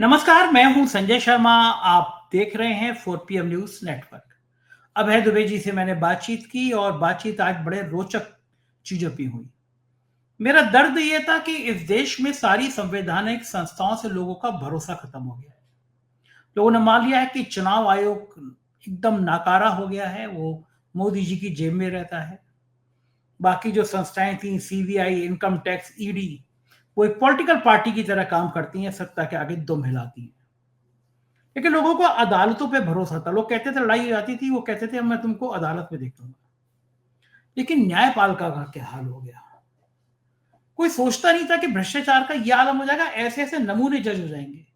नमस्कार, मैं हूं संजय शर्मा। आप देख रहे हैं 4 PM न्यूज नेटवर्क। अभय दुबे जी से मैंने बातचीत की और बातचीत आज बड़े रोचक चीजों पे हुई। मेरा दर्द ये था कि इस देश में सारी संवैधानिक संस्थाओं से लोगों का भरोसा खत्म हो गया है। लोगों ने मान लिया है कि चुनाव आयोग एकदम नाकारा हो गया है, वो मोदी जी की जेब में रहता है। बाकी जो संस्थाएं थी, सीबीआई, इनकम टैक्स, ईडी, वो एक पॉलिटिकल पार्टी की तरह काम करती हैं, सत्ता के आगे दुम हिलाती हैं। लेकिन लोगों को अदालतों पे भरोसा था। लोग कहते थे लड़ाई हो जाती थी, वो कहते थे मैं तुमको अदालत में देख लूंगा। लेकिन न्यायपालिका का क्या हाल हो गया? कोई सोचता नहीं था कि भ्रष्टाचार का यह आलम हो जाएगा, ऐसे ऐसे नमूने जज हो जाएंगे।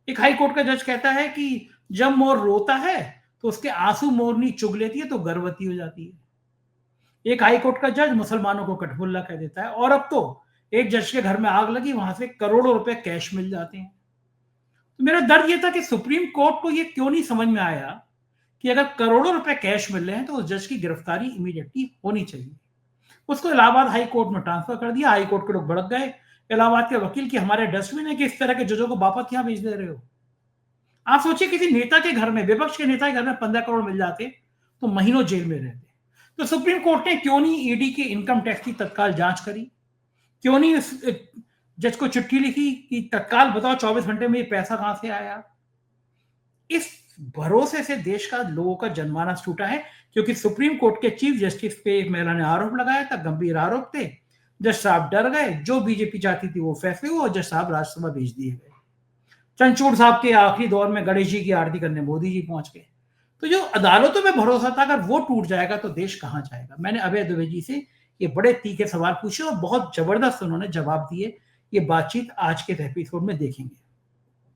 एक हाई कोर्ट का जज कहता है कि जब मोर रोता है तो उसके आंसू मोरनी चुग लेती है तो गर्भवती हो जाती है। एक हाई कोर्ट का जज मुसलमानों को कठपुल्ला कह देता है, और अब तो एक जज के घर में आग लगी, वहां से करोड़ों रुपए कैश मिल जाते हैं। तो मेरा दर्द यह था कि सुप्रीम कोर्ट को यह क्यों नहीं समझ में आया कि अगर करोड़ों रुपए कैश मिल रहे हैं तो उस जज की गिरफ्तारी इमीडिएटली होनी चाहिए। उसको इलाहाबाद हाई कोर्ट में ट्रांसफर कर दिया। हाई कोर्ट के लोग भड़क गए। इलाहाबाद के वकील की हमारे डस्टबिन है कि इस तरह के जजों को वापस यहां भेज दे रहे हो। आप सोचिए किसी नेता के घर में, विपक्ष के नेता के घर में 15 करोड़ मिल जाते तो महीनों जेल में रहते। तो सुप्रीम कोर्ट ने क्यों नहीं ईडी के इनकम टैक्स की तत्काल जांच करी? क्यों नहीं उस जज को चिट्ठी लिखी कि तत्काल बताओ 24 घंटे में ये पैसा कहां से आया? इस भरोसे से देश का लोगों का जनमानस टूटा है, क्योंकि सुप्रीम कोर्ट के चीफ जस्टिस पे एक महिला ने आरोप लगाया था, गंभीर आरोप थे। जज साहब डर गए, जो बीजेपी चाहती थी वो फैसले हुए और जज साहब राज्यसभा भेज दिए गए। चंद्रचूड़ साहब के आखिरी दौर में गणेश जी की आरती करने मोदी जी पहुंच गए। तो जो अदालतों में भरोसा था, अगर वो टूट जाएगा तो देश कहां जाएगा? मैंने अभय दुबे जी से ये बड़े तीखे सवाल पूछे और बहुत जबरदस्त उन्होंने जवाब दिए। ये बातचीत आज के एपिसोड में देखेंगे।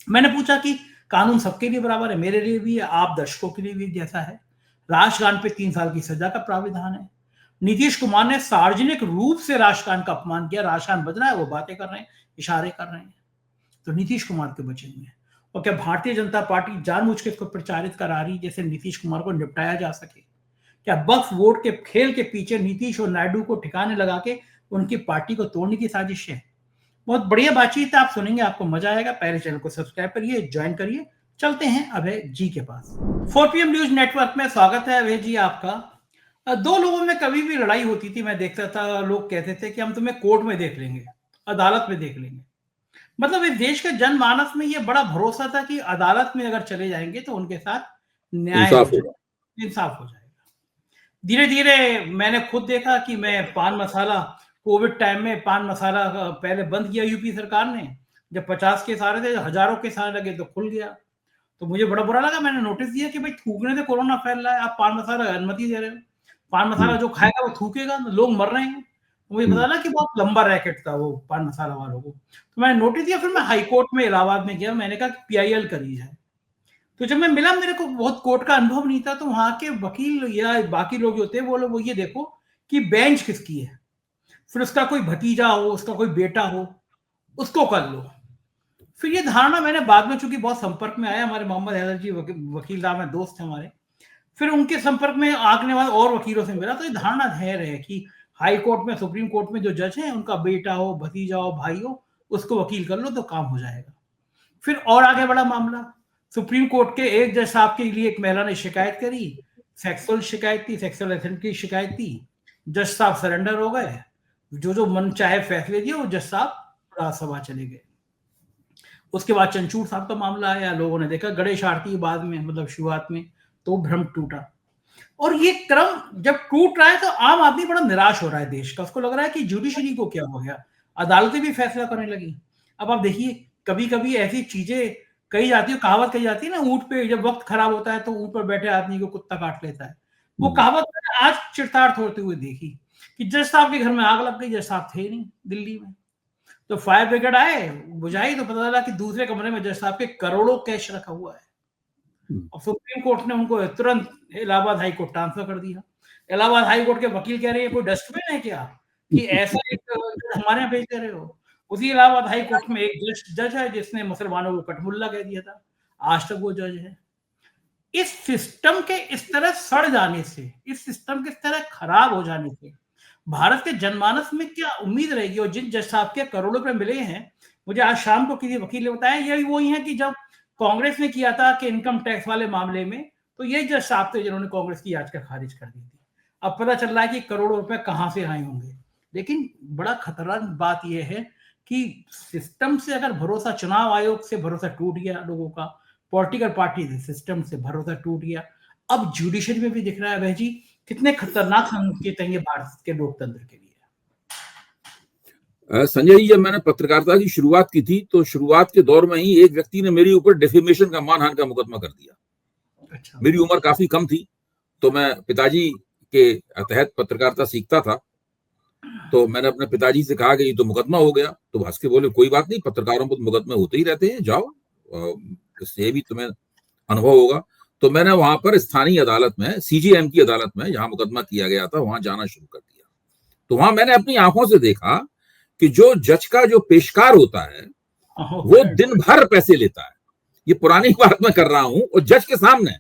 मैंने पूछा कि कानून सबके लिए बराबर है, मेरे लिए भी है, आप दर्शकों के लिए भी जैसा है। राष्ट्रगान पे 3 साल की सजा का प्राविधान है। नीतीश कुमार ने सार्वजनिक रूप से राष्ट्रगान का अपमान किया। राष्ट्रगान बज रहा है, वो बातें कर रहे हैं, इशारे कर रहे हैं। तो नीतीश कुमार के बचेंगे। और क्या भारतीय जनता पार्टी जानबूझ के इसको प्रचारित करा रही जैसे नीतीश कुमार को निपटाया जा सके? क्या बक्स वोट के खेल के पीछे नीतीश और नायडू को ठिकाने लगा के उनकी पार्टी को तोड़ने की साजिश है? बहुत बढ़िया बातचीत है, आप सुनेंगे, आपको मजा आएगा। पहले चैनल को सब्सक्राइब करिए, ज्वाइन करिए। चलते हैं अभय जी के पास। 4 PM न्यूज नेटवर्क में स्वागत है अभय जी आपका। दो लोगों में कभी भी लड़ाई होती थी, मैं देखता था, लोग कहते थे कि हम तुम्हें कोर्ट में देख लेंगे, अदालत में देख लेंगे। मतलब इस देश के जनमानस में यह बड़ा भरोसा था कि अदालत में अगर चले जाएंगे तो उनके साथ न्याय हो इंसाफ होगा। जाएगा, इंसाफ हो जाएगा। धीरे धीरे मैंने खुद देखा कि मैं पान मसाला, कोविड टाइम में पान मसाला पहले बंद किया यूपी सरकार ने। जब 50 केस आ रहे थे, हजारों केस आने लगे तो खुल गया। तो मुझे बड़ा बुरा लगा। मैंने नोटिस दिया कि भाई थूकने से कोरोना फैल रहा है, आप पान मसाला अनुमति दे रहे हो। पान मसाला हुँ, जो खाएगा वो थूकेगा, लोग मर रहे हैं। तो मुझे हुँ, पता ना कि बहुत लंबा रैकेट था वो पान मसाला वालों को। तो मैंने नोटिस दिया, फिर मैं हाई कोर्ट में इलाहाबाद में गया। मैंने कहा कि पीआईएल करी जाए। तो जब मैं मिला, मेरे को बहुत कोर्ट का अनुभव नहीं था, तो वहां के वकील या बाकी लोग जो थे वो लोग, वो ये देखो कि बेंच किसकी है, फिर उसका कोई भतीजा हो, उसका कोई बेटा हो, उसको कर लो। फिर ये धारणा मैंने बाद में, चूंकि बहुत संपर्क में आया, हमारे मोहम्मद हैदर जी वकील साहब हैं, दोस्त हैं हमारे। फिर उनके संपर्क में आने वाले और वकीलों से मिला, तो ये धारणा है रहे कि हाई कोर्ट में, सुप्रीम कोर्ट में जो जज हैं उनका बेटा हो, भतीजा हो, भाई हो, उसको वकील कर लो तो काम हो जाएगा। फिर और आगे बड़ा मामला, सुप्रीम कोर्ट के एक जज साहब के लिए एक महिला ने शिकायत करी। सेक्सुअल शिकायत थी, सेक्सुअल असेंट की शिकायत थी। जज साहब सरेंडर हो गए, जो जो मन चाहे फैसले दिए, वो जज साहब राज्यसभा चले गए। उसके बाद चंचूड़ साहब का मामला आया, लोगों ने देखा गणेश आरती बाद में, मतलब शुरुआत में, तो भ्रम टूटा। और ये क्रम जब टूट रहा है तो आम आदमी बड़ा निराश हो रहा है देश का। उसको लग रहा है कि जुडिशरी को क्या हो गया, अदालतें भी फैसला करने लगी। अब आप देखिए, कभी कभी ऐसी चीजें कही जाती है, कहावत कही जाती है ना, ऊंट पे जब वक्त खराब होता है तो ऊंट पर बैठे आदमी को कुत्ता काट लेता है। वो हुँ, कहावत मैंने आज चिरतार्थ होते हुए देखी कि जज साहब के घर में आग लग गई। जज साहब थे नहीं दिल्ली में, तो फायर ब्रिगेड आए, बुझाई, तो पता चला कि दूसरे कमरे में जज साहब के करोड़ों कैश रखा हुआ है। हुँ, और सुप्रीम कोर्ट ने उनको तुरंत इलाहाबाद हाई कोर्ट ट्रांसफर कर दिया। इलाहाबाद हाई कोर्ट के वकील कह रहे हैं कोई डस्टबिन है क्या कि ऐसा एक जज हमारे यहाँ भेज दे रहे हो? उसी इलाहाबाद हाई कोर्ट में एक जज है जिसने मुसलमानों को कठमुल्ला कह दिया था। आज तक वो जज है। इस सिस्टम के इस तरह सड़ जाने से, इस सिस्टम के इस तरह खराब हो जाने से भारत के जनमानस में क्या उम्मीद रहेगी? और जिन जज साहब के करोड़ों रुपए मिले हैं, मुझे आज शाम को किसी वकील ने बताया, यही वही है कि जब कांग्रेस ने किया था कि इनकम टैक्स वाले मामले में, तो यही जज साहब थे जिन्होंने कांग्रेस की याचिका खारिज कर दी थी। अब पता चल रहा है कि करोड़ों रुपए कहां से आए होंगे। लेकिन बड़ा खतरनाक बात यह है कि सिस्टम से अगर भरोसा, चुनाव आयोग से भरोसा टूट गया लोगों का, पॉलिटिकल पार्टी से, सिस्टम से भरोसा टूट गया, अब जुडिशरी में भी दिख रहा है भाई जी, कितने खतरनाक संकेत हैं ये भारत के लोकतंत्र के लिए। संजय जी, जब मैंने पत्रकारिता की शुरुआत की थी तो शुरुआत के दौर में ही एक व्यक्ति ने मेरे ऊपर डिफेमेशन का, मानहानि का मुकदमा कर दिया। अच्छा। मेरी उम्र काफी कम थी, तो मैं पिताजी के तहत पत्रकारिता सीखता था, तो मैंने अपने पिताजी से कहा कि ये तो मुकदमा हो गया। तो हंस के बोले, कोई बात नहीं, पत्रकारों पर मुकदमे होते ही रहते हैं, जाओ, इससे भी तुम्हें अनुभव होगा। तो मैंने वहां पर स्थानीय अदालत में, सीजेएम की अदालत में, जहां मुकदमा किया गया था, वहां जाना शुरू कर दिया। तो वहां मैंने अपनी आंखों से देखा कि जो जज का जो पेशकार होता है वो दिन भर पैसे लेता है। ये पुरानी बात मैं कर रहा हूं, और जज के सामने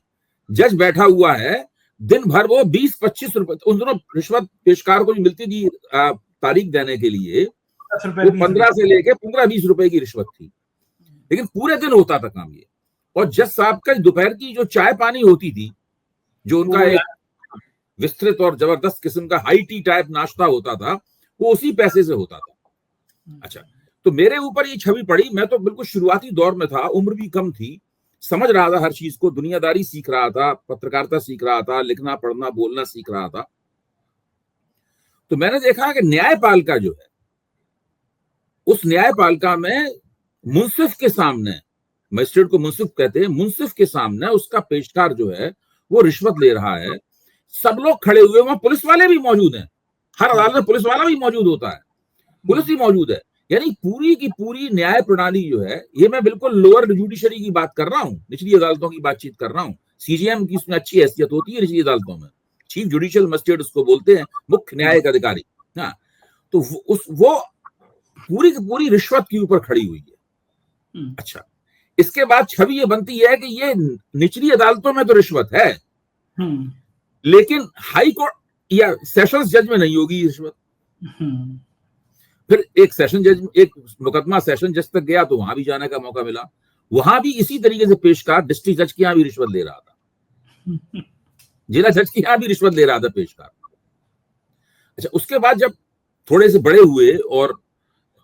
जज बैठा हुआ है, दिन भर वो 20-25 रुपए, उन दोनों रिश्वत पेशकार को जो मिलती थी तारीख देने के लिए, वो 15 से लेके 15-20 रुपए की रिश्वत थी, लेकिन पूरे दिन होता था काम ये। और जज साहब का दोपहर की जो चाय पानी होती थी, जो उनका एक विस्तृत और जबरदस्त किस्म का हाई टी टाइप नाश्ता होता था, वो उसी पैसे से होता था। अच्छा, तो मेरे ऊपर ये छवि पड़ी। मैं तो बिल्कुल शुरुआती दौर में था, उम्र भी कम थी, समझ रहा था हर चीज को, दुनियादारी सीख रहा था, पत्रकारिता सीख रहा था, लिखना पढ़ना बोलना सीख रहा था। तो मैंने देखा कि न्यायपालिका जो है, उस न्यायपालिका में मुंसिफ के सामने, मजिस्ट्रेट को मुंसिफ कहते हैं, मुंसिफ के सामने उसका पेशकार जो है वो रिश्वत ले रहा है। सब लोग खड़े हुए, वहां पुलिस वाले भी मौजूद हैं, हर अदालत में पुलिस वाला भी मौजूद होता है, पुलिस भी मौजूद है। यानी पूरी की पूरी न्याय प्रणाली जो है, ये मैं बिल्कुल लोअर जुडिशरी की बात कर रहा हूं, निचली अदालतों की बातचीत कर रहा हूं। सीजीएम की उसमें अच्छी हैसियत होती है निचली अदालतों में, चीफ जुडिशियल मजिस्ट्रेट उसको बोलते हैं, मुख्य न्यायिक अधिकारी। हाँ, तो वो पूरी की पूरी रिश्वत के ऊपर खड़ी हुई है। अच्छा, इसके बाद छवि ये बनती है कि ये निचली अदालतों में तो रिश्वत है, लेकिन हाई कोर्ट या सेशंस जज में नहीं होगी रिश्वत। फिर एक सेशन जज, एक मुकदमा सेशन जज तक गया, तो वहां भी जाने का मौका मिला, वहां भी इसी तरीके से पेशकार डिस्ट्रिक्ट जज के यहां भी रिश्वत ले रहा था, जिला जज के यहां भी रिश्वत ले रहा था पेशकार। अच्छा, उसके बाद जब थोड़े से बड़े हुए और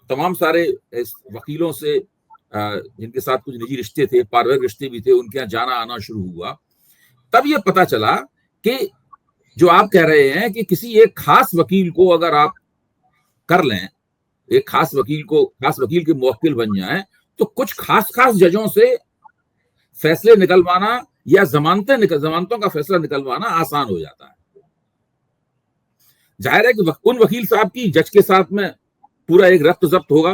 तमाम सारे वकीलों से जिनके साथ कुछ निजी रिश्ते थे, पारिवारिक रिश्ते भी थे, उनके यहाँ जाना आना शुरू हुआ, तब ये पता चला कि जो आप कह रहे हैं कि किसी एक खास वकील को अगर आप कर लें, एक खास वकील के मुवक्किल बन जाएं, तो कुछ खास जजों से फैसले निकलवाना या जमानतों का फैसला निकलवाना आसान हो जाता है। जाहिर है कि उन वकील साहब की जज के साथ में पूरा एक रफ्त जब्त होगा,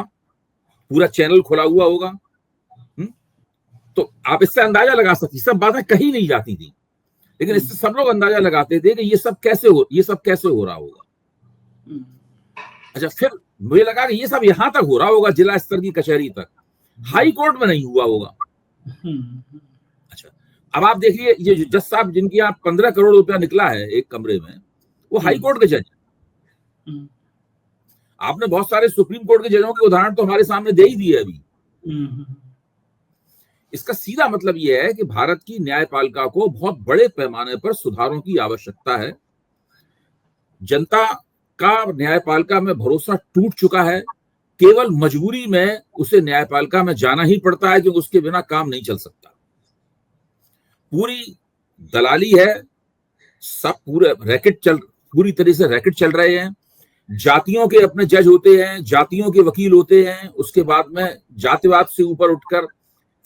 पूरा चैनल खुला हुआ होगा। तो आप इससे अंदाजा लगा सकते, सब बातें कही नहीं जाती थी, लेकिन इससे सब लोग अंदाजा लगाते थे कि ये सब कैसे हो रहा होगा। अच्छा, फिर मुझे लगा कि ये सब यहां तक हो रहा होगा, जिला स्तर की कचहरी तक, हाई कोर्ट में नहीं हुआ होगा। अच्छा, अब आप देखिए, ये जज साहब जिनकी यहाँ 15 करोड़ रुपया निकला है एक कमरे में, वो हाई कोर्ट के जज। आपने बहुत सारे सुप्रीम कोर्ट के जजों के उदाहरण तो हमारे सामने दे ही दिए अभी। इसका सीधा मतलब यह है कि भारत की न्यायपालिका को बहुत बड़े पैमाने पर सुधारों की आवश्यकता है। जनता का न्यायपालिका में भरोसा टूट चुका है, केवल मजबूरी में उसे न्यायपालिका में जाना ही पड़ता है, क्योंकि उसके बिना काम नहीं चल सकता। पूरी दलाली है, सब पूरी तरह से रैकेट चल रहे हैं। जातियों के अपने जज होते हैं, जातियों के वकील होते हैं, उसके बाद में जातिवाद से ऊपर उठकर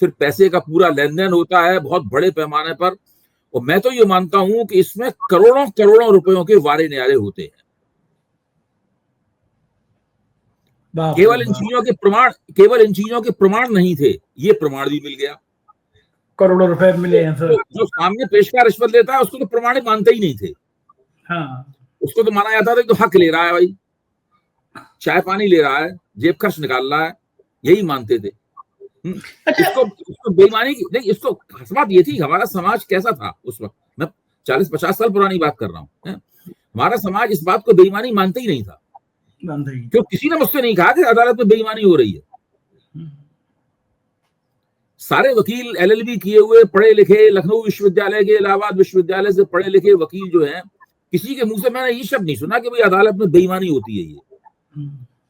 फिर पैसे का पूरा लेन देन होता है बहुत बड़े पैमाने पर। और मैं तो ये मानता हूं कि इसमें करोड़ों रुपयों के वारे न्यारे होते हैं। केवल इन चीजों के प्रमाण नहीं थे, ये प्रमाण भी मिल गया, करोड़ों रुपए मिले हैं सर। जो सामने पेशकार रिश्वत लेता है उसको तो प्रमाण मानते ही नहीं थे। हाँ, उसको तो माना जाता था कि तो हक ले रहा है भाई, चाय पानी ले रहा है, जेब खर्च निकाल रहा है, यही मानते थे। इसको बेईमानी की नहीं, इसको बात ये थी, हमारा समाज कैसा था उस वक्त, मैं 40-50 साल पुरानी बात कर रहा हूँ, हमारा समाज इस बात को बेईमानी मानते ही नहीं था। क्यों? किसी ने मुझसे नहीं कहा कि अदालत में बेईमानी हो रही है। सारे वकील LLB किए हुए पढ़े लिखे, लखनऊ विश्वविद्यालय के, इलाहाबाद विश्वविद्यालय से पढ़े लिखे वकील जो हैं, किसी के मुंह से मैंने ये शब्द नहीं सुना कि भाई अदालत में बेईमानी होती है।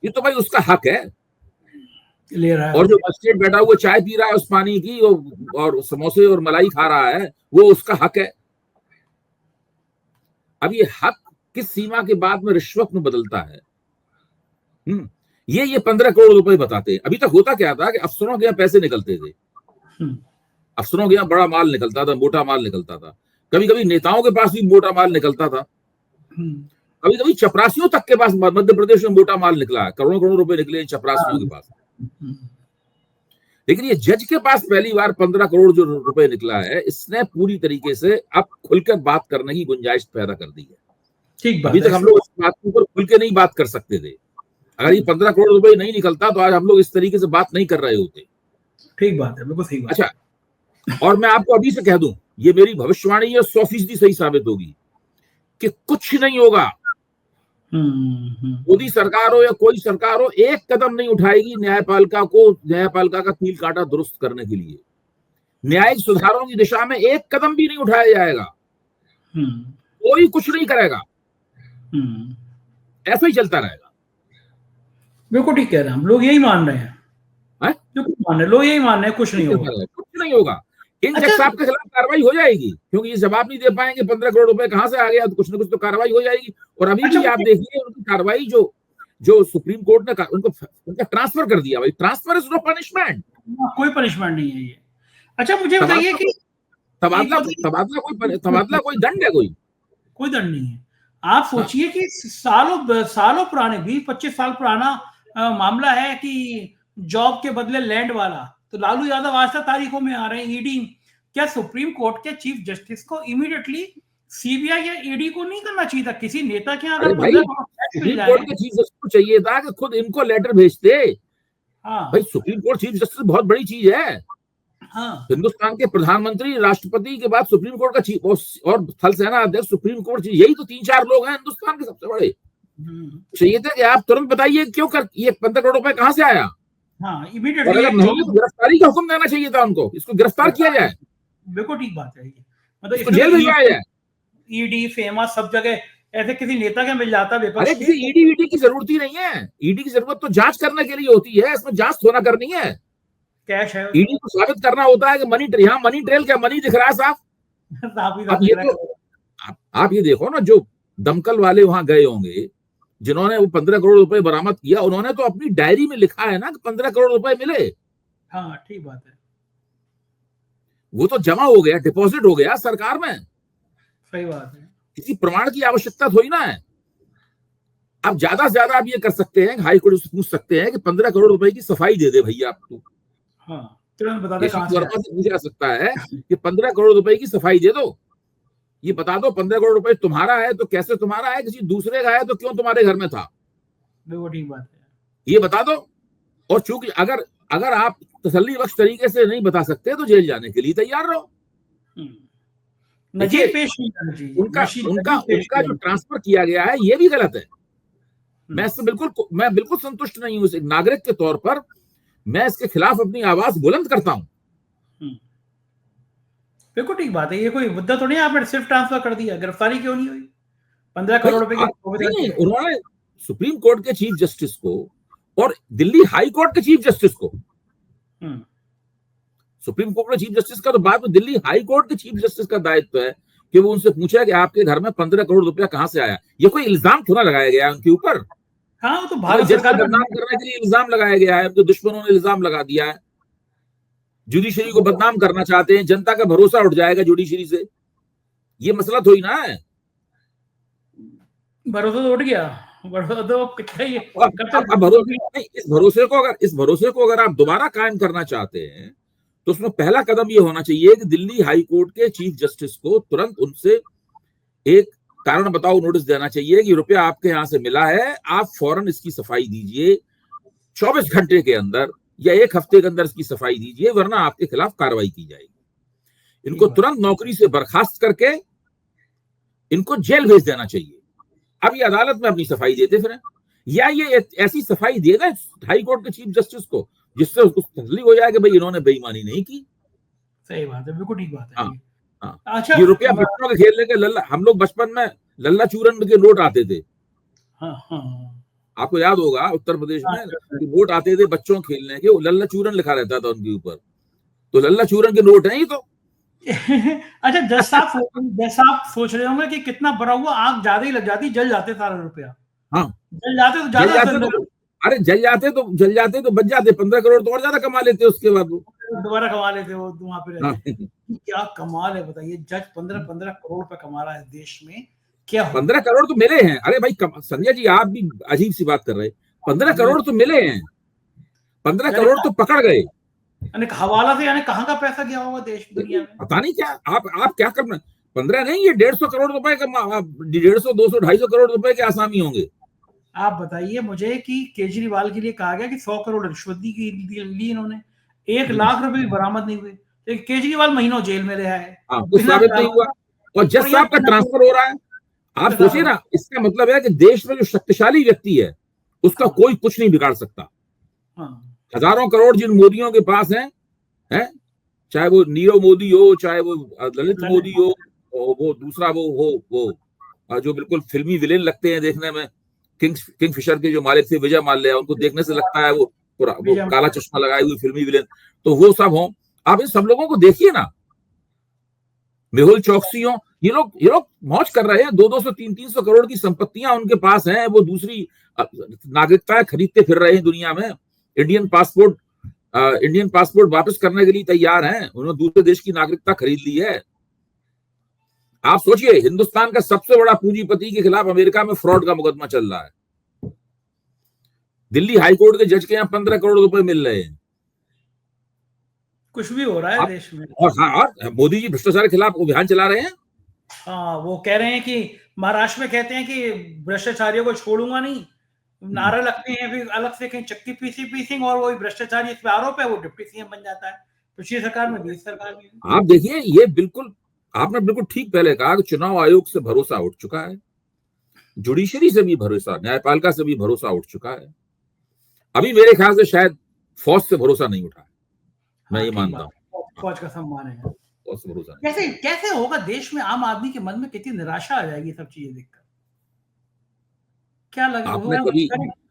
ये तो भाई उसका हक है, ले रहा है। और जो मजिस्ट्रेट बैठा हुआ चाय पी रहा है उस पानी की और समोसे और मलाई खा रहा है, वो उसका हक है। अब ये हक किस सीमा के बाद में रिश्वत में बदलता है? ये 15 करोड़ रुपए बताते हैं। अभी तक होता क्या था कि अफसरों के यहाँ पैसे निकलते थे, अफसरों के यहाँ बड़ा माल निकलता था, मोटा माल निकलता था, कभी कभी नेताओं के पास भी मोटा माल निकलता था, कभी कभी चपरासियों तक के पास मध्य प्रदेश में मोटा माल निकला है, करोड़ों करोड़ रुपए निकले चपरासियों के पास। लेकिन ये जज के पास पहली बार 15 करोड़ जो रुपए निकला है, इसने पूरी तरीके से अब खुलकर बात करने की गुंजाइश पैदा कर दी है। ठीक बात। अभी तक हम लोग इस बात के ऊपर खुल के नहीं बात कर सकते थे। अगर ये 15 करोड़ रुपए नहीं निकलता तो आज हम लोग इस तरीके से बात नहीं कर रहे होते। ठीक बात है, बिल्कुल सही बात। अच्छा, और मैं आपको अभी से कह दूं, ये मेरी भविष्यवाणी है, 100% सही साबित होगी कि कुछ नहीं होगा। मोदी सरकार हो या कोई सरकार हो, एक कदम नहीं उठाएगी न्यायपालिका का कील काटा दुरुस्त करने के लिए। न्यायिक सुधारों की दिशा में एक कदम भी नहीं उठाया जाएगा, कोई कुछ नहीं करेगा, ऐसा ही चलता रहेगा। बिल्कुल ठीक कह रहे हैं हम, लोग यही मान रहे हैं, लोग यही मान रहे हैं, कुछ नहीं होगा, कुछ नहीं होगा। इन जज साहब के खिलाफ कार्रवाई हो जाएगी, क्योंकि ये जवाब नहीं दे पाएंगे 15 करोड़ रुपए कहां से आ गया, तो कुछ ना कुछ तो कार्रवाई हो जाएगी। और अभी भी आप देखिए उनकी कार्रवाई जो सुप्रीम कोर्ट ने उनका ट्रांसफर कर दिया। भाई ट्रांसफर इज नो पनिशमेंट, कोई पनिशमेंट नहीं है ये। अच्छा मुझे बताइए कि तबादला कोई दंड है? कोई दंड नहीं है। आप सोचिए कि सालों पुराने 20-25 साल पुराना मामला है कि जॉब के बदले लैंड वाला, तो लालू यादव आज तक तारीखों में आ रहे हैं। ईडी, क्या सुप्रीम कोर्ट के चीफ जस्टिस को इमीडिएटली सीबीआई या ईडी को नहीं करना चाहिए था? किसी नेता के अगर सुप्रीम कोर्ट के चीफ जस्टिस को चाहिए था कि खुद इनको लेटर भेजते। भाई सुप्रीम कोर्ट चीफ जस्टिस बहुत बड़ी चीज है। हिंदुस्तान के प्रधानमंत्री, राष्ट्रपति के बाद सुप्रीम कोर्ट का चीफ और थल सेना अध्यक्ष, सुप्रीम कोर्ट चीफ, यही तो 3-4 लोग हैं हिंदुस्तान के सबसे बड़े। चाहिए था कि आप तुरंत बताइए क्यों ये 15 करोड़ रुपए कहां से आया। गिरफ्तारी का हुक्म देना चाहिए था उनको, इसको गिरफ्तार किया जाए। बिल्कुल ठीक बात है, मतलब जेल भिजवाया जाए। ईडी फेमस सब जगह, ऐसे किसी नेता के मिल जाता। अरे किसी ईडी की जरूरत ही नहीं है। ईडी की जरूरत तो जांच करने के लिए होती है, इसमें जांच थोड़ा करनी है। कैश है, ईडी को साबित करना होता है कि मनी ट्रेल, क्या मनी दिख रहा है साहब? आप ये देखो ना, जो दमकल वाले वहां गए होंगे, जिन्होंने वो 15 करोड़ रुपए बरामद किया, उन्होंने तो अपनी डायरी में लिखा है ना कि 15 करोड़ रुपए मिले। हाँ ठीक बात है, वो तो जमा हो गया, डिपॉजिट हो गया सरकार में। सही बात है, किसी प्रमाण की आवश्यकता थोड़ी ना है। अब ज्यादा से ज्यादा आप ये कर सकते हैं, हाई कोर्ट से पूछ सकते हैं कि 15 करोड़ रुपए की सफाई दे दे भैया आपको। हाँ, तुरंत बता दे कहां से पूछा सकता है कि 15 करोड़ रुपए की सफाई दे दो, ये बता दो 15 करोड़ रुपए तुम्हारा है तो कैसे तुम्हारा है, किसी दूसरे का है तो क्यों तुम्हारे घर में था। बिल्कुल ठीक बात है, ये बता दो। और चूंकि अगर आप तसल्ली बख्श तरीके से नहीं बता सकते तो जेल जाने के लिए तैयार रहो। नजीर पेश नहीं करना चाहिए। उनका जो ट्रांसफर किया गया है ये भी गलत है। मैं बिल्कुल संतुष्ट नहीं हूं। एक नागरिक के तौर पर मैं इसके खिलाफ अपनी आवाज बुलंद करता हूं। बिल्कुल ठीक बात है, ये कोई मुद्दा तो नहीं आपने सिर्फ ट्रांसफर कर दिया, गिरफ्तारी क्यों नहीं हुई? 15 करोड़ रुपए की उन्होंने सुप्रीम कोर्ट के चीफ जस्टिस को और दिल्ली हाई कोर्ट के चीफ जस्टिस को, सुप्रीम कोर्ट के चीफ जस्टिस का तो बाद में दिल्ली हाई कोर्ट के चीफ जस्टिस का दायित्व है कि वो उनसे पूछा कि आपके घर में 15 करोड़ रुपया कहां से आया। ये कोई इल्जाम थोड़ा लगाया गया है उनके ऊपर। हाँ, वो तो भारत सरकार बदनाम करने के लिए इल्जाम लगाया गया है, उनके दुश्मनों ने इल्जाम लगा दिया है। जुडिशरी को बदनाम करना चाहते हैं, जनता का भरोसा उठ जाएगा जुडिशरी से। ये मसला थोड़ी ना है। भरोसा तो उठ गया, इस भरोसे को अगर आप दोबारा कायम करना चाहते हैं तो उसमें पहला कदम ये होना चाहिए कि दिल्ली हाई कोर्ट के चीफ जस्टिस को तुरंत उनसे एक कारण बताओ नोटिस देना चाहिए कि रुपया आपके यहां से मिला है, आप फौरन इसकी सफाई दीजिए, 24 घंटे के अंदर या 1 हफ्ते के अंदर इसकी सफाई दीजिए, वरना आपके खिलाफ कार्रवाई की जाएगी। इनको तुरंत नौकरी से बर्खास्त करके इनको जेल भेज देना चाहिए। अब ये अदालत में अपनी सफाई देते फिर, या ये ऐसी सफाई दे दें हाई कोर्ट के चीफ जस्टिस को, जिससे उसको तसल्ली हो जाए कि भाई इन्होंने बेईमानी नहीं की। सही बात है, बिल्कुल ठीक बात है। हाँ, हाँ। अच्छा, ये रुपया बच्चों के खेलने के लल्ला, हम लोग बचपन में लल्ला चूरन के नोट आते थे। हाँ हाँ आपको याद होगा उत्तर प्रदेश में नोट आते थे बच्चों खेलने के, वो लल्ला चूरन लिखा रहता था उनके ऊपर, तो लल्ला चूरन के नोट हैं ये तो। अच्छा, जज साहब सोच रहे होंगे कि कितना बड़ा हुआ, आग ज्यादा ही लग जाती, जल जाते सारा रुपया। हाँ, जल जाते तो ज्यादा, अरे जल जाते तो बच जाते 15 करोड़, तो और ज्यादा कमा लेते उसके बाद वो दोबारा कमा लेते वो वहां पे रहते। हाँ। क्या कमाल है बताइए, जज 15 करोड़ रुपए कमा रहा है देश में, क्या 15 करोड़ तो मिले हैं। अरे भाई संजय जी, आप भी अजीब सी बात कर रहे हैं। 15 करोड़ तो मिले हैं, 15 करोड़ तो पकड़ गए। हवाला से यानी कहाँ का पैसा गया होगा देश दुनिया में, पता नहीं क्या। आप क्या करना, 15 नहीं, ये 150 करोड़ रुपए का, 150, 200, 250 करोड़ रुपए के आसामी होंगे। आप बताइए मुझे कि केजरीवाल के लिए कहा गया कि 100 करोड़ रिश्वत ली इन्होंने, 1 लाख रुपए भी बरामद नहीं हुए, तो केजरीवाल महीनों जेल में रहा है। कुछ साबित नहीं हुआ, और जज साहब का ट्रांसफर हो रहा है। आप सोचिए ना, इसका मतलब है कि देश में जो शक्तिशाली व्यक्ति है उसका कोई कुछ नहीं बिगाड़ सकता। हजारों करोड़ जिन मोदियों के पास हैं, चाहे वो नीरव मोदी हो, चाहे वो ललित मोदी हो, वो दूसरा वो जो बिल्कुल फिल्मी विलेन लगते हैं देखने में, किंगफिशर के जो मालिक थे विजय माल्या, उनको देखने से लगता है वो काला चश्मा लगाए हुए फिल्मी विलेन, तो वो सब हो। आप इन सब लोगों को देखिए ना, मेहुल चौकसी हो, ये लोग मौज कर रहे हैं। 200, 300 करोड़ की संपत्तियां उनके पास हैं, वो दूसरी नागरिकताएं खरीदते फिर रहे हैं दुनिया में। इंडियन पासपोर्ट वापस करने के लिए तैयार हैं, उन्होंने दूसरे देश की नागरिकता खरीद ली है। आप सोचिए, हिंदुस्तान का सबसे बड़ा पूंजीपति के खिलाफ अमेरिका में फ्रॉड का मुकदमा चल रहा है। दिल्ली हाईकोर्ट के जज के यहाँ 15 करोड़ रुपए मिल रहे हैं। कुछ भी हो रहा है देश में। और मोदी जी भ्रष्टाचार के खिलाफ अभियान चला रहे हैं। हाँ, वो कह रहे हैं कि महाराष्ट्र में कहते हैं कि भ्रष्टाचारियों को छोड़ूंगा नहीं, नारा लगते हैं, फिर अलग से कहीं चक्की पीसिंग, और वही भ्रष्टाचारी इस पे आरोप है, वो डिप्टी सीएम बन जाता है। पिछली सरकार में भी, इस सरकार में। आप देखिए, ये बिल्कुल आपने बिल्कुल ठीक पहले कहा कि चुनाव आयोग से भरोसा उठ चुका है, जुडिशरी से भी भरोसा, न्यायपालिका से भी भरोसा उठ चुका है। अभी मेरे ख्याल से शायद फौज से भरोसा नहीं उठा है। मैं ये मानता हूँ, फौज का सम्मान है। फौज से भरोसा नहीं। कैसे होगा देश में, आम आदमी के मन में कितनी निराशा आ जाएगी सब चीजें देखकर, क्या लगे आपने कभी,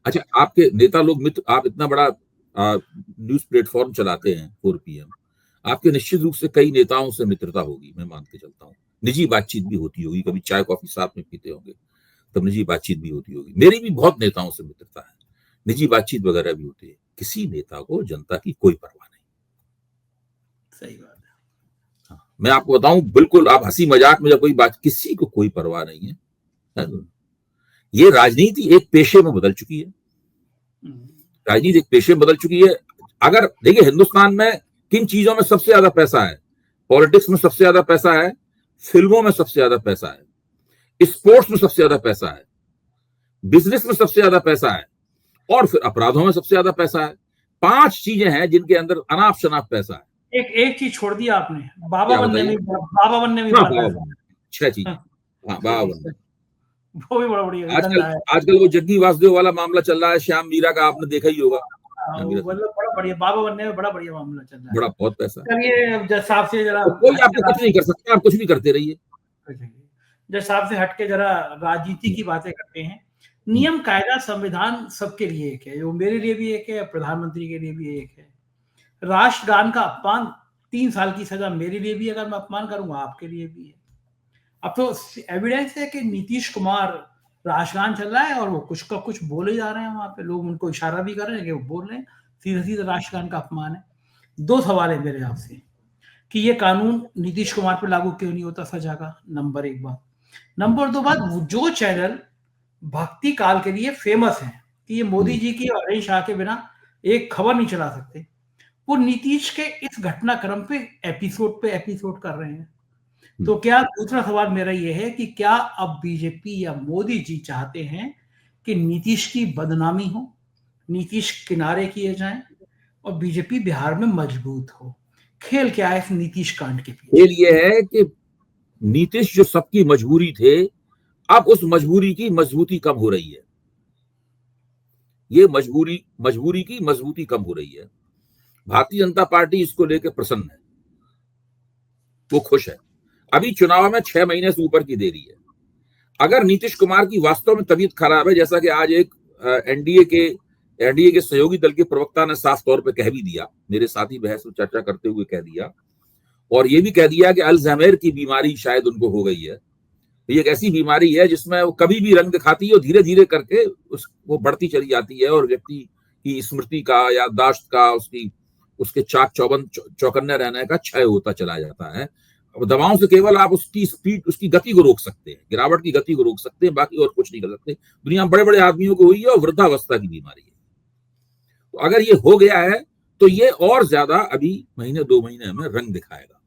अच्छा आपके नेता लोग मित्र, आप इतना बड़ा न्यूज प्लेटफॉर्म चलाते हैं 4 PM, आपके निश्चित रूप से कई नेताओं से मित्रता होगी, मैं मान के चलता हूँ। निजी बातचीत भी होती होगी, कभी चाय कॉफी साथ में पीते होंगे, तब निजी बातचीत भी होती होगी। मेरी भी बहुत नेताओं से मित्रता है, निजी बातचीत वगैरह भी होती है। किसी नेता को जनता की कोई परवाह नहीं। सही बात है। हाँ, मैं आपको बताऊं, बिल्कुल आप हंसी मजाक में जब कोई बात, किसी को कोई परवाह नहीं है। ये राजनीति एक पेशे में बदल चुकी है, राजनीति एक पेशे में बदल चुकी है। अगर देखिए, हिंदुस्तान में किन चीजों में सबसे ज्यादा पैसा है? पॉलिटिक्स में सबसे ज्यादा पैसा है, फिल्मों में सबसे ज्यादा पैसा है, स्पोर्ट्स में सबसे ज्यादा पैसा है, बिजनेस में सबसे ज्यादा पैसा है, और फिर अपराधों में सबसे ज्यादा पैसा है। 5 चीजें हैं जिनके अंदर अनाप शनाप पैसा है। एक चीज छोड़ दिया आपने, बाबा बनने में बड़ा 6 चीज। हाँ, बाबा बनने, वो भी बड़ा बढ़िया। आजकल वो जग्गी वासुदेव वाला मामला चल रहा है, श्याम मीरा का, आपने देखा ही होगा। बड़ा बढ़िया, बाबा बनने में बड़ा बढ़िया मामला चल रहा है, बड़ा बहुत पैसा। चलिए जज साहब से जरा, कोई आपको कुछ नहीं कर सकता, आप कुछ भी करते रहिए। जज साहब से हटके जरा राजनीति की बातें करते हैं। नियम कायदा संविधान सबके लिए एक है, जो मेरे लिए भी एक है, प्रधानमंत्री के लिए भी एक है। राष्ट्रगान का अपमान, 3 साल की सजा मेरे लिए भी, अगर मैं अपमान करूंगा आपके लिए भी है। अब तो एविडेंस है कि नीतीश कुमार राष्ट्रगान चल रहा है और वो कुछ का कुछ बोले जा रहे हैं, वहां पे लोग उनको इशारा भी कर रहे हैं कि वो बोल रहे हैं, सीधा सीधा राष्ट्रगान का अपमान है। 2 सवाल है मेरे आपसे कि ये कानून नीतीश कुमार पे लागू क्यों नहीं होता सजा का, नंबर 1 बात। नंबर 2 बात, जो चैनल भक्ति काल के लिए फेमस है कि ये मोदी जी की और अजय शाह के बिना एक खबर नहीं चला सकते, वो नीतीश के इस घटनाक्रम पे एपिसोड कर रहे हैं। तो क्या, दूसरा सवाल मेरा ये है कि क्या अब बीजेपी या मोदी जी चाहते हैं कि नीतीश की बदनामी हो, नीतीश किनारे किए जाएं और बीजेपी बिहार में मजबूत हो? खेल क्या है इस नीतीश कांड के पीछे? खेल ये है कि नीतीश जो सबकी मजबूरी थे, अब उस मजबूरी की मजबूती कम हो रही है। ये मजबूरी की मजबूती कम हो रही है। भारतीय जनता पार्टी इसको लेकर प्रसन्न है, वो खुश है। अभी चुनाव में 6 महीने से ऊपर की देरी है। अगर नीतीश कुमार की वास्तव में तबीयत खराब है, जैसा कि आज एक एनडीए के सहयोगी दल के प्रवक्ता ने साफ तौर पे कह भी दिया, मेरे साथ ही बहस में चर्चा करते हुए कह दिया, और ये भी कह दिया कि अल्जाइमर की बीमारी शायद उनको हो गई है। ये एक ऐसी बीमारी है जिसमें वो कभी भी रंग दिखाती है और धीरे धीरे करके वो बढ़ती चली जाती है और व्यक्ति की स्मृति का, याददाश्त का, उसके चाक चौकन्ने रहने का क्षय होता चला जाता है। दवाओं से केवल आप उसकी स्पीड, उसकी गति को रोक सकते हैं, गिरावट की गति को रोक सकते हैं, बाकी और कुछ नहीं कर सकते। दुनिया में बड़े बड़े आदमियों को हुई है और वृद्धावस्था की बीमारी है। तो अगर ये हो गया है तो ये और ज्यादा अभी महीने 2 महीने में रंग दिखाएगा।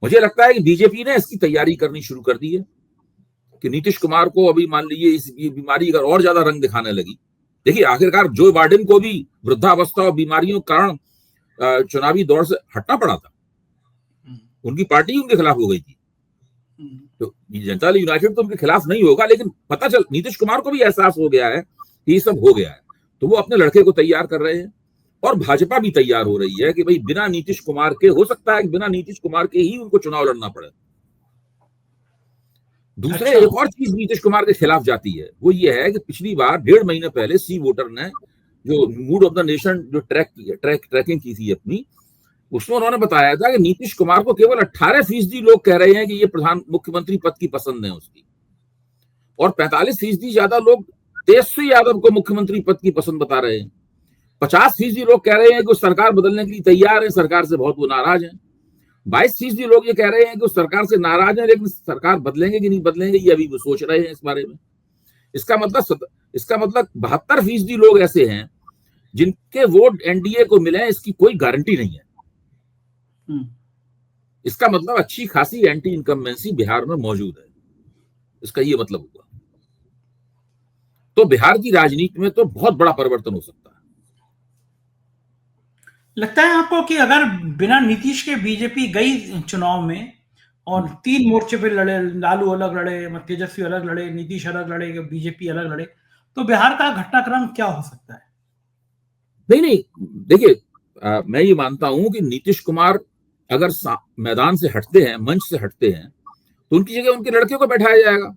मुझे लगता है कि बीजेपी ने इसकी तैयारी करनी शुरू कर दी है कि नीतीश कुमार को अभी मान लीजिए इस बीमारी अगर और ज्यादा रंग दिखाने लगी। देखिए, आखिरकार जो बाइडेन को भी वृद्धावस्था और बीमारियों के कारण चुनावी दौर से हटना पड़ा था, उनकी पार्टी उनके खिलाफ हो गई थी। तो जनता दल यूनाइटेड तो उनके खिलाफ नहीं होगा, लेकिन पता चल नीतीश कुमार को भी एहसास हो गया है कि ये सब हो गया है, तो वो अपने लड़के को तैयार कर रहे हैं और भाजपा भी तैयार हो रही है कि भाई बिना नीतीश कुमार के, हो सकता है कि बिना नीतीश कुमार के ही उनको चुनाव लड़ना पड़े। दूसरे एक और चीज नीतीश कुमार के खिलाफ जाती है, वो ये है कि पिछली बार 1.5 महीने पहले सी वोटर ने जो मूड ऑफ द नेशन जो ट्रैकिंग की थी अपनी, उसमें उन्होंने बताया था कि नीतीश कुमार को केवल 18% लोग कह रहे हैं कि ये मुख्यमंत्री पद की पसंद है उसकी, और 45% ज्यादा लोग तेजस्वी यादव को मुख्यमंत्री पद की पसंद बता रहे हैं। 50% लोग कह रहे हैं कि वो सरकार बदलने के लिए तैयार है, सरकार से बहुत वो नाराज है। 22% लोग ये कह रहे हैं कि वो सरकार से नाराज है, लेकिन सरकार बदलेंगे कि नहीं बदलेंगे ये अभी वो सोच रहे हैं इस बारे में। इसका मतलब 72% लोग ऐसे हैं जिनके वोट एनडीए को मिले, इसकी कोई गारंटी नहीं है। इसका मतलब अच्छी खासी एंटी इनकम्बेंसी बिहार में मौजूद है, इसका ये मतलब हुआ। तो बिहार की राजनीति में तो बहुत बड़ा परिवर्तन हो सकता है। लगता है आपको कि अगर बिना नीतीश के बीजेपी गई चुनाव में और 3 मोर्चे पे लड़े, लालू अलग लड़े, तेजस्वी अलग लड़े, नीतीश अलग लड़े, बीजेपी अलग लड़े, तो बिहार का घटनाक्रम क्या हो सकता है? नहीं, देखिए, मैं ये मानता हूं कि नीतीश कुमार अगर मैदान से हटते हैं, मंच से हटते हैं, तो उनकी जगह उनके लड़के को बैठाया जाएगा,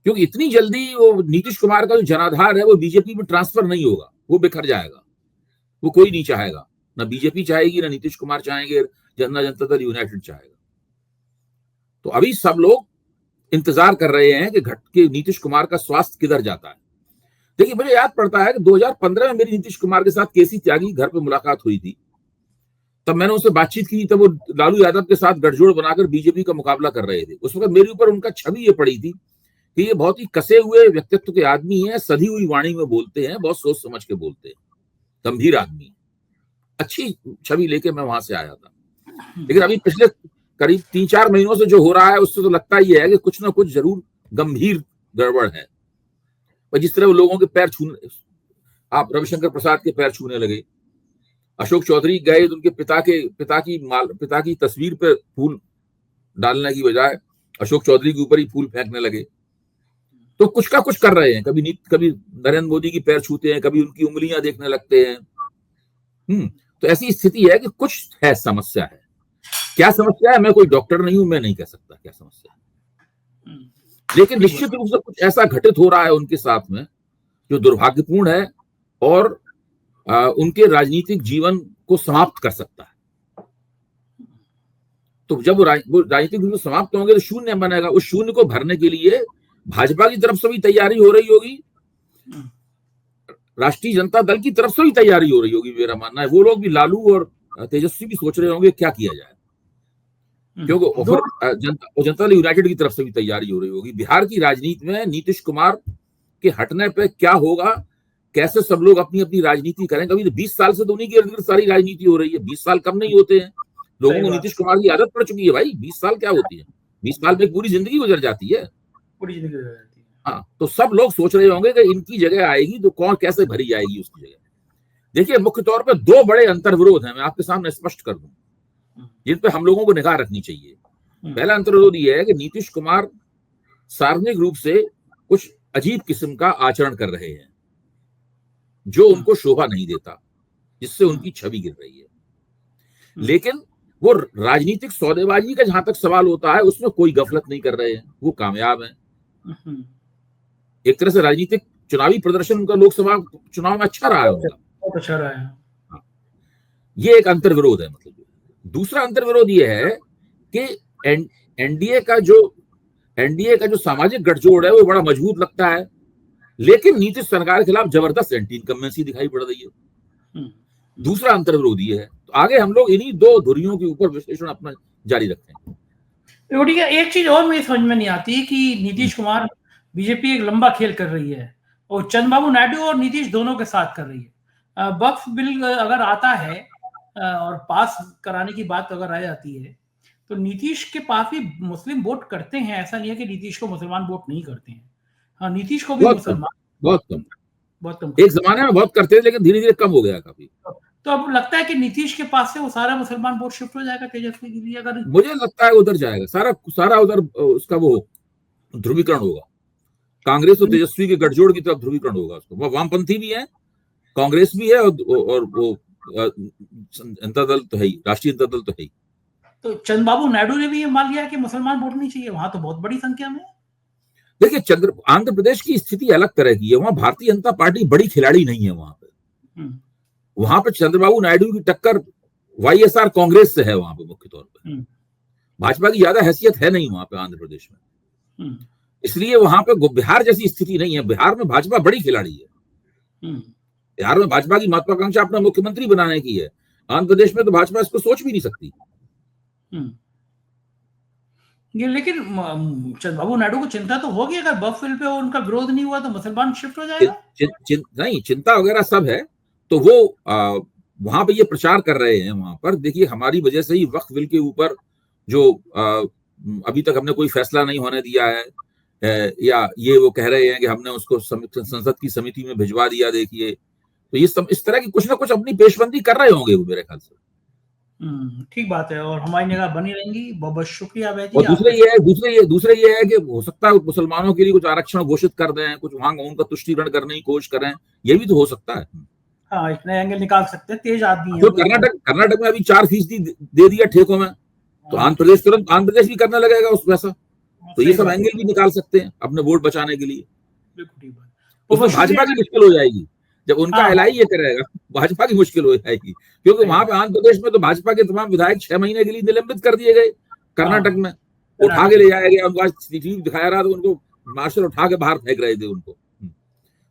क्योंकि इतनी जल्दी वो नीतीश कुमार का जो जनाधार है वो बीजेपी में ट्रांसफर नहीं होगा, वो बिखर जाएगा। वो कोई नहीं चाहेगा, ना बीजेपी चाहेगी, ना नीतीश कुमार चाहेंगे, जनता दल यूनाइटेड चाहेगा। तो अभी सब लोग इंतजार कर रहे हैं कि नीतीश कुमार का स्वास्थ्य किधर जाता है। देखिए, मुझे याद पड़ता है कि 2015 में मेरी नीतीश कुमार के साथ केसी त्यागी घर पे मुलाकात हुई थी। तब मैंने उनसे बातचीत की, तब वो लालू यादव के साथ गठजोड़ बनाकर बीजेपी का मुकाबला कर रहे थे। उस वक्त मेरे ऊपर उनका छवि ये पड़ी थी कि ये बहुत ही कसे हुए व्यक्तित्व के आदमी हैं, सधी हुई वाणी में बोलते हैं, बहुत सोच समझ के बोलते हैं, गंभीर आदमी। अच्छी छवि लेके मैं वहां से आया था। लेकिन अभी पिछले करीब 3-4 महीनों से जो हो रहा है उससे तो लगता ही है कि कुछ ना कुछ जरूर गंभीर गड़बड़ है। जिस तरह वो लोगों के पैर छूने, आप रविशंकर प्रसाद के पैर छूने लगे, अशोक चौधरी गए तो उनके पिता की तस्वीर पे फूल डालने की बजाय अशोक चौधरी के ऊपर ही फूल फेंकने लगे। तो कुछ का कुछ कर रहे हैं, कभी नरेंद्र मोदी की पैर छूते हैं, कभी उनकी उंगलियां देखने लगते हैं। तो ऐसी स्थिति है कि कुछ है, समस्या है। क्या समस्या है, मैं कोई डॉक्टर नहीं हूं, मैं नहीं कह सकता क्या समस्या है, लेकिन निश्चित रूप से कुछ ऐसा घटित हो रहा है उनके साथ में जो दुर्भाग्यपूर्ण है और उनके राजनीतिक जीवन को समाप्त कर सकता है। तो जब वो राजनीतिक जीवन समाप्त होंगे तो शून्य बनेगा। उस शून्य को भरने के लिए भाजपा की तरफ से भी तैयारी हो रही होगी, राष्ट्रीय जनता दल की तरफ से भी तैयारी हो रही होगी। मेरा मानना है वो लोग भी, लालू और तेजस्वी भी सोच रहे होंगे क्या किया जाए, क्योंकि जनता दल यूनाइटेड की तरफ से भी तैयारी हो रही होगी। बिहार की राजनीति में नीतीश कुमार के हटने पे क्या होगा, कैसे सब लोग अपनी अपनी राजनीति करेंगे। अभी तो 20 साल से तो उन्हीं के इर्द गिर्द सारी राजनीति हो रही है। 20 साल कम नहीं होते हैं, लोगों को नीतीश कुमार की आदत पड़ चुकी है भाई। 20 साल क्या होती है, 20 साल में पूरी जिंदगी गुजर जाती है, पूरी जिंदगी गुजर जाती है। हाँ, तो सब लोग सोच रहे होंगे कि इनकी जगह आएगी तो कौन कैसे भरी जाएगी उसकी जगह। देखिए, मुख्य तौर पर 2 बड़े अंतर्विरोध हैं, मैं आपके सामने स्पष्ट कर दूं, जिन पे हम लोगों को निगाह रखनी चाहिए। पहला अंतर्विरोध यह है कि नीतीश कुमार सार्वजनिक रूप से कुछ अजीब किस्म का आचरण कर रहे हैं जो उनको शोभा नहीं देता। जिससे उनकी छवि गिर रही है। लेकिन वो राजनीतिक सौदेबाजी का जहां तक सवाल होता है उसमें कोई गफलत नहीं कर रहे हैं, वो कामयाब हैं। एक तरह से राजनीतिक चुनावी प्रदर्शन उनका लोकसभा चुनाव में अच्छा रहा है, उनका बहुत अच्छा रहा है। हाँ। ये एक अंतर्विरोध है। मतलब दूसरा अंतर्विरोध ये है कि एनडीए का जो सामाजिक गठजोड़ है वो बड़ा मजबूत लगता है, लेकिन नीतीश सरकार के खिलाफ जबरदस्त एंटी इनकम्बेंसी दिखाई पड़ रही है। दूसरा अंतर्विरोध ये है। तो आगे हम लोग इन्हीं दो धुरियों के ऊपर विश्लेषण अपना जारी रखते हैं। एक चीज और मुझे समझ में नहीं आती कि नीतीश कुमार, बीजेपी एक लंबा खेल कर रही है और चंद्रबाबू नायडू और नीतीश दोनों के साथ कर रही है। वक्फ बिल अगर आता है और पास कराने की बात अगर आ जाती है तो नीतीश के पास भी मुस्लिम वोट करते हैं। ऐसा नहीं है कि नीतीश को मुसलमान वोट नहीं करते हैं। हाँ, नीतीश को भी मुसलमान बहुत कम एक जमाने में बहुत करते थे, लेकिन धीरे धीरे कम हो गया काफी। तो अब लगता है कि नीतीश के पास से वो सारा मुसलमान वोट शिफ्ट हो जाएगा तेजस्वी के लिए। अगर मुझे लगता है उधर जाएगा सारा उधर उसका वो ध्रुवीकरण होगा। कांग्रेस और तेजस्वी के गठजोड़ की तरफ ध्रुवीकरण होगा उसको। वो वामपंथी भी है, कांग्रेस भी है और वो जनता दल तो है ही, राष्ट्रीय जनता दल तो है ही। तो चंद्रबाबू नायडू ने भी ये मान लिया कि मुसलमान वोट नहीं चाहिए वहां, तो बहुत बड़ी संख्या में। देखिए, आंध्र प्रदेश की स्थिति अलग तरह की है। वहां भारतीय जनता पार्टी बड़ी खिलाड़ी नहीं है। वहां पे चंद्रबाबू नायडू की टक्कर वाईएसआर कांग्रेस से है। वहां पे मुख्य तौर पर भाजपा की ज्यादा हैसियत है नहीं वहां पे आंध्र प्रदेश में। इसलिए वहां पे बिहार जैसी स्थिति नहीं है। बिहार में भाजपा बड़ी खिलाड़ी है। बिहार में भाजपा की महत्वाकांक्षा अपना मुख्यमंत्री बनाने की है। आंध्र प्रदेश में तो भाजपा इसको सोच भी नहीं सकती। लेकिन चंद्रबाबू नायडू को चिंता तो होगी, अगर वक्फ बिल पे उनका विरोध नहीं हुआ तो मुसलमान शिफ्ट हो जाएगा। नहीं, चिंता वगैरह सब है। तो वो वहां पे ये प्रचार कर रहे हैं। वहां पर देखिए, हमारी वजह से ही वक्फ बिल के ऊपर जो अभी तक हमने कोई फैसला नहीं होने दिया है, या ये वो कह रहे हैं कि हमने उसको संसद की समिति में भिजवा दिया। देखिए, तो ये सब इस तरह की कुछ ना कुछ अपनी पेशबंदी कर रहे होंगे वो, मेरे ख्याल से। ठीक बात है, और हमारी निगाह बनी रहेंगी। बहुत बहुत शुक्रिया भाई जी। और दूसरे ये है कि हो सकता है मुसलमानों के लिए कुछ आरक्षण घोषित कर दें, कुछ वहां उनका तुष्टिकरण करने की कोशिश करें। ये भी तो हो सकता है। हाँ, इतने एंगल निकाल सकते हैं, तेज आदमी है। तो कर्नाटक में अभी 4% दे दिया ठेकों में, तो आंध्र प्रदेश भी करने लगेगा उस वैसा। तो ये सब एंगल भी निकाल सकते हैं अपने वोट बचाने के लिए। उसमें भाजपा की मुश्किल हो जाएगी जब उनका एलआई ये करेगा। भाजपा की मुश्किल हो जाएगी, क्योंकि वहां पे आंध्र प्रदेश में तो भाजपा के तमाम विधायक 6 महीने के लिए निलंबित कर दिए गए। कर्नाटक में उठा के ले जाया गया, उनको सीसीटीवी दिखाया रहा तो उनको मार्शल उठा के बाहर फेंक रहे थे उनको।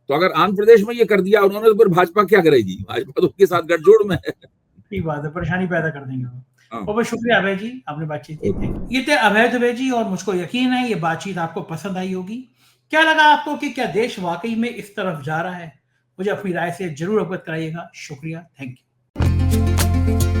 तो अगर आंध्र प्रदेश में ये कर दिया उन्होंने, तो फिर भाजपा क्या करेगी? भाजपा तो उनके साथ गठजोड़ में है। ठीक बात है, परेशानी पैदा कर देंगे वो। बहुत शुक्रिया अभय जी, आपने बातचीत की। ये थे अभय दुबे जी, और मुझको यकीन है ये बातचीत आपको पसंद आई होगी। क्या लगा आपको कि क्या देश वाकई में इस तरफ जा रहा है? मुझे अपनी राय से जरूर अवगत कराइएगा। शुक्रिया, थैंक यू।